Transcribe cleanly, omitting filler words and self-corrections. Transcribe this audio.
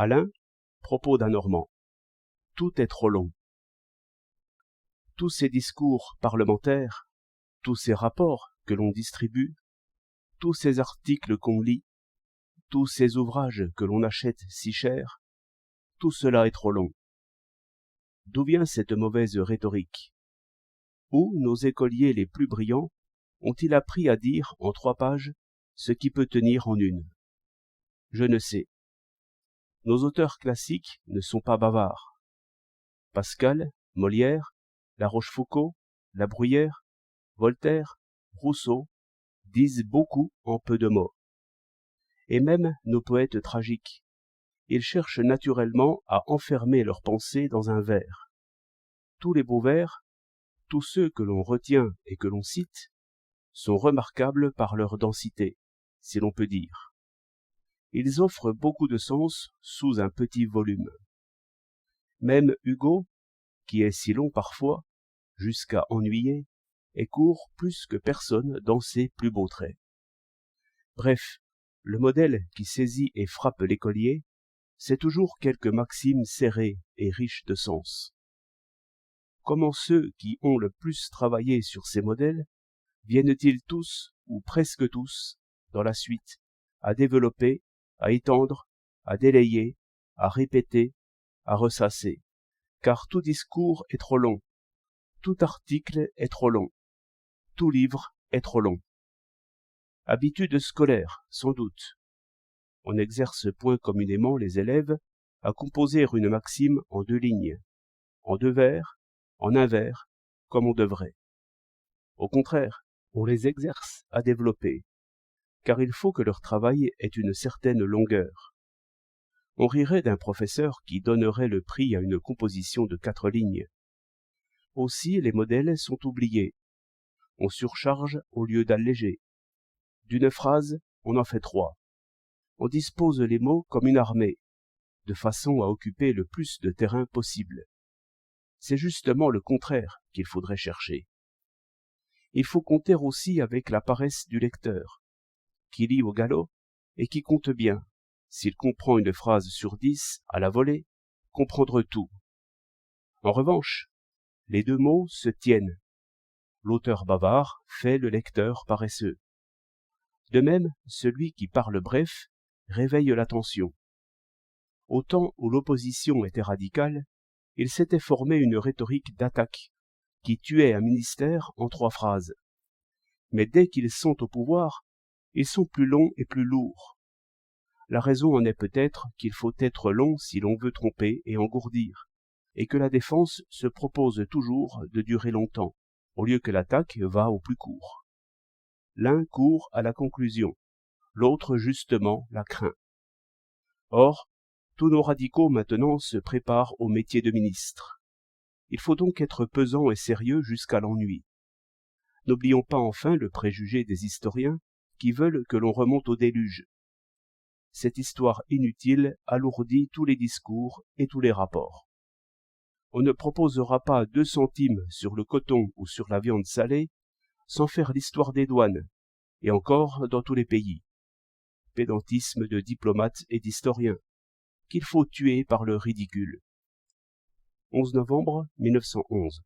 Alain, propos d'un Normand. Tout est trop long. Tous ces discours parlementaires, tous ces rapports que l'on distribue, tous ces articles qu'on lit, tous ces ouvrages que l'on achète si cher, tout cela est trop long. D'où vient cette mauvaise rhétorique? Où nos écoliers les plus brillants ont-ils appris à dire en 3 pages ce qui peut tenir en 1? Je ne sais. Nos auteurs classiques ne sont pas bavards. Pascal, Molière, La Rochefoucauld, La Bruyère, Voltaire, Rousseau disent beaucoup en peu de mots. Et même nos poètes tragiques, ils cherchent naturellement à enfermer leurs pensées dans un vers. Tous les beaux vers, tous ceux que l'on retient et que l'on cite, sont remarquables par leur densité, si l'on peut dire. Ils offrent beaucoup de sens sous un petit volume. Même Hugo, qui est si long parfois, jusqu'à ennuyer, est court plus que personne dans ses plus beaux traits. Bref, le modèle qui saisit et frappe l'écolier, c'est toujours quelque maxime serrée et riche de sens. Comment ceux qui ont le plus travaillé sur ces modèles viennent-ils tous, ou presque tous, dans la suite, à développer, à étendre, à délayer, à répéter, à ressasser, car tout discours est trop long, tout article est trop long, tout livre est trop long. Habitude scolaire, sans doute. On n'exerce point communément les élèves à composer une maxime en 2 lignes, en 2 vers, en 1 vers, comme on devrait. Au contraire, on les exerce à développer, car il faut que leur travail ait une certaine longueur. On rirait d'un professeur qui donnerait le prix à une composition de 4 lignes. Aussi les modèles sont oubliés. On surcharge au lieu d'alléger. D'une phrase, on en fait 3. On dispose les mots comme une armée, de façon à occuper le plus de terrain possible. C'est justement le contraire qu'il faudrait chercher. Il faut compter aussi avec la paresse du lecteur, qui lit au galop et qui compte bien, s'il comprend une phrase sur 10 à la volée, comprendre tout. En revanche, les 2 mots se tiennent. L'auteur bavard fait le lecteur paresseux. De même, celui qui parle bref réveille l'attention. Au temps où l'opposition était radicale, il s'était formé une rhétorique d'attaque qui tuait un ministère en 3 phrases. Mais dès qu'ils sont au pouvoir, ils sont plus longs et plus lourds. La raison en est peut-être qu'il faut être long si l'on veut tromper et engourdir, et que la défense se propose toujours de durer longtemps, au lieu que l'attaque va au plus court. L'un court à la conclusion, l'autre justement la craint. Or, tous nos radicaux maintenant se préparent au métier de ministre. Il faut donc être pesant et sérieux jusqu'à l'ennui. N'oublions pas enfin le préjugé des historiens qui veulent que l'on remonte au déluge. Cette histoire inutile alourdit tous les discours et tous les rapports. On ne proposera pas 2 centimes sur le coton ou sur la viande salée sans faire l'histoire des douanes, et encore dans tous les pays. Pédantisme de diplomates et d'historiens, qu'il faut tuer par le ridicule. 11 novembre 1911.